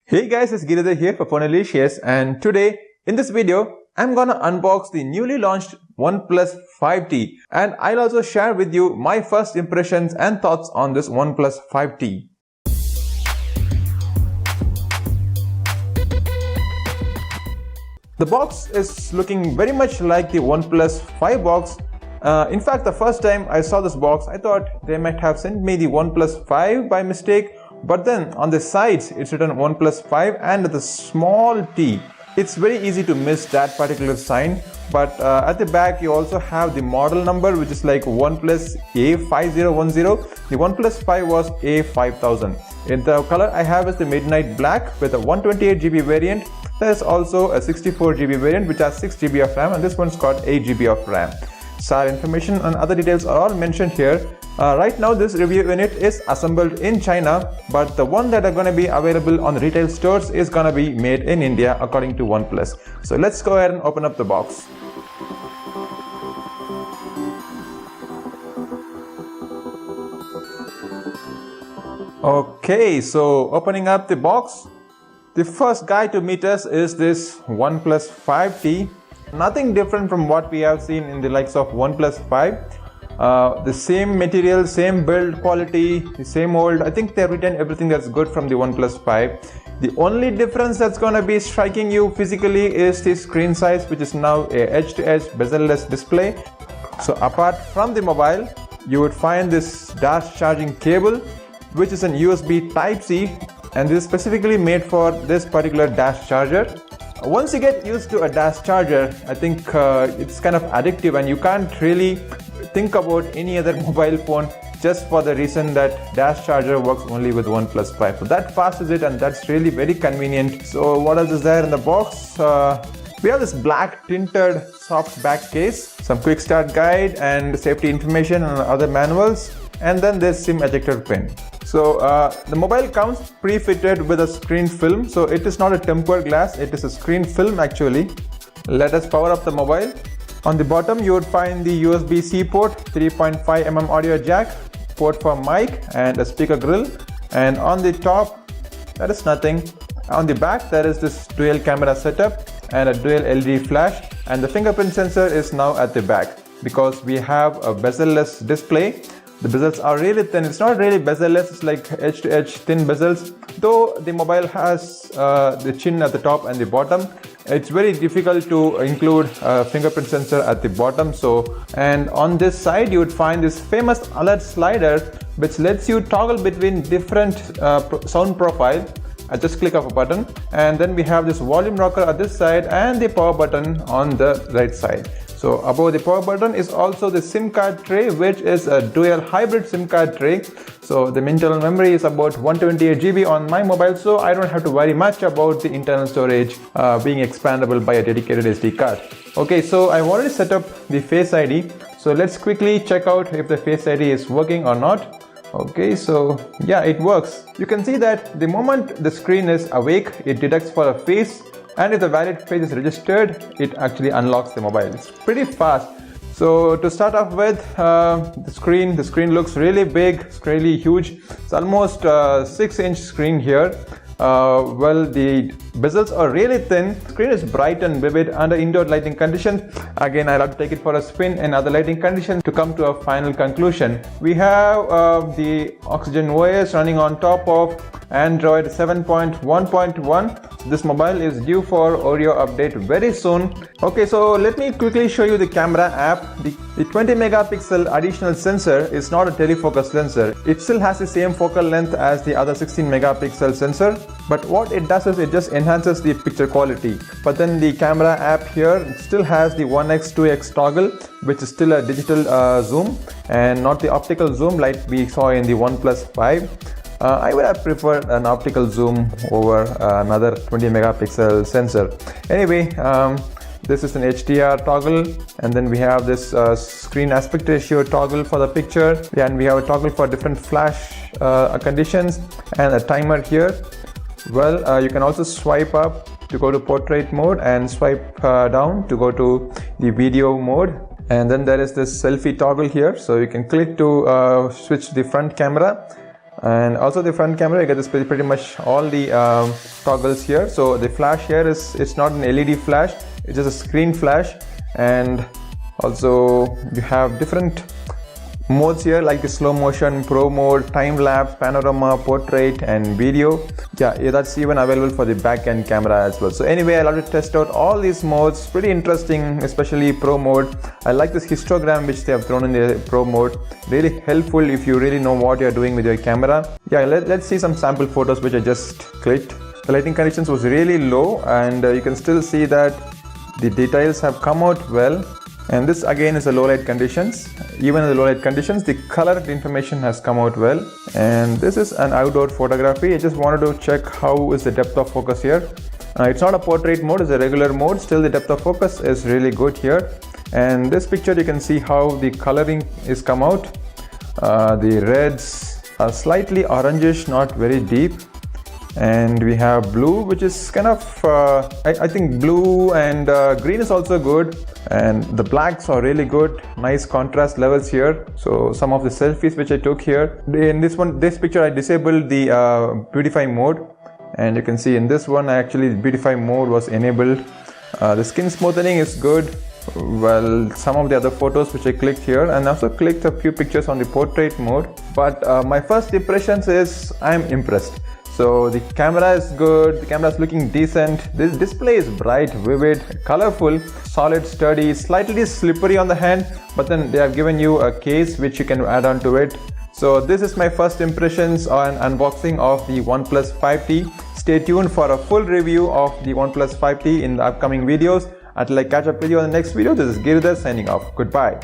Hey guys, it's Giridhar here for Phonalicious, and today in this video I'm gonna unbox the newly launched OnePlus 5T, and I'll also share with you my first impressions and thoughts on this OnePlus 5T. The box is looking very much like the OnePlus 5 box. In fact, the first time I saw this box, I thought they might have sent me the OnePlus 5 by mistake. But then on the sides it's written OnePlus 5 and with a small t. It's very easy to miss that particular sign, but at the back you also have the model number, which is like OnePlus A5010. The OnePlus 5 was A5000. In the color I have is the midnight black with a 128GB variant. There is also a 64GB variant which has 6GB of RAM, and this one's got 8GB of RAM. SAR information and other details are all mentioned here. Right now this review unit is assembled in China, but the one that are going to be available on retail stores is going to be made in India according to OnePlus. So let's go ahead and open up the box. Okay, so opening up the box, the first guy to meet us is this OnePlus 5T. Nothing different from what we have seen in the likes of OnePlus 5. The same material, same build quality, the same old. I think they've written everything that's good from the OnePlus 5. The only difference that's going to be striking you physically is the screen size, which is now a edge-to-edge bezel-less display. So apart from the mobile, you would find this dash charging cable, which is an USB Type-C, and this is specifically made for this particular dash charger. Once you get used to a dash charger, I think it's kind of addictive, and you can't really think about any other mobile phone just for the reason that dash charger works only with OnePlus 5. So that fast is it, and that's really very convenient. So what else is there in the box? We have this black tinted soft back case, some quick start guide and safety information and other manuals, and then this SIM ejector pin. So the mobile comes pre-fitted with a screen film. So it is not a tempered glass, it is a screen film actually. Let us power up the mobile. On the bottom you would find the USB-C port, 3.5mm audio jack, port for mic and a speaker grill. And on the top, there is nothing. On the back there is this dual camera setup and a dual LED flash, and the fingerprint sensor is now at the back because we have a bezel-less display. The bezels are really thin. It's not really bezel-less, it's like edge-to-edge thin bezels. Though the mobile has the chin at the top and the bottom, it's very difficult to include a fingerprint sensor at the bottom. And on this side you would find this famous alert slider, which lets you toggle between different sound profile. I just click of a button, and then we have this volume rocker at this side and the power button on the right side. So above the power button is also the SIM card tray, which is a dual hybrid SIM card tray. So the internal memory is about 128GB on my mobile, so I don't have to worry much about the internal storage being expandable by a dedicated SD card. Okay, so I've already set up the Face ID. So let's quickly check out if the Face ID is working or not. Okay, so yeah, it works. You can see that the moment the screen is awake, it detects for a face, and if the valid face is registered, it actually unlocks the mobile. It's pretty fast. So to start off with, the screen looks really big, it's really huge. It's almost a 6-inch screen here. Well, the bezels are really thin. The screen is bright and vivid under indoor lighting conditions. Again, I'll have to take it for a spin in other lighting conditions to come to a final conclusion. We have the Oxygen OS running on top of Android 7.1.1. This mobile is due for Oreo update very soon. Okay, so let me quickly show you the camera app. The 20 megapixel additional sensor is not a telefocus sensor. It still has the same focal length as the other 16 megapixel sensor, but what it does is it just enhances the picture quality. But then the camera app here, it still has the 1x 2x toggle, which is still a digital zoom and not the optical zoom like we saw in the OnePlus 5. I would have preferred an optical zoom over another 20 megapixel sensor. Anyway, this is an HDR toggle, and then we have this screen aspect ratio toggle for the picture, and we have a toggle for different flash conditions and a timer here. Well, you can also swipe up to go to portrait mode and swipe down to go to the video mode. And then there is this selfie toggle here, so you can click to switch the front camera. And also the front camera, you get this pretty much all the toggles here. So the flash here it's not an LED flash, it's just a screen flash. And also you have different modes here like the slow motion, pro mode, time lapse, panorama, portrait and video. Yeah, that's even available for the back end camera as well. So anyway, I love to test out all these modes. Pretty interesting, especially pro mode. I like this histogram which they have thrown in the pro mode. Really helpful if you really know what you're doing with your camera. Yeah, let's see some sample photos which I just clicked. The lighting conditions was really low, and you can still see that the details have come out well. And this again is the low light conditions. Even in the low light conditions, the color information has come out well. And this is an outdoor photography. I just wanted to check how is the depth of focus here. It's not a portrait mode, it's a regular mode. Still the depth of focus is really good here. And this picture you can see how the coloring is come out. The reds are slightly orangish, not very deep. And we have blue, which is kind of I think blue, and green is also good, and the blacks are really good. Nice contrast levels here. So some of the selfies which I took here, in this picture I disabled the beautify mode, and you can see in this one actually the beautify mode was enabled. The skin smoothing is good. Well, some of the other photos which I clicked here, and also clicked a few pictures on the portrait mode. But my first impressions is I'm impressed. So the camera is good, the camera is looking decent. This display is bright, vivid, colorful, solid, sturdy, slightly slippery on the hand, but then they have given you a case which you can add on to it. So this is my first impressions on unboxing of the OnePlus 5T. Stay tuned for a full review of the OnePlus 5T in the upcoming videos. Until I catch up with you on the next video, this is Giridhar signing off. Goodbye.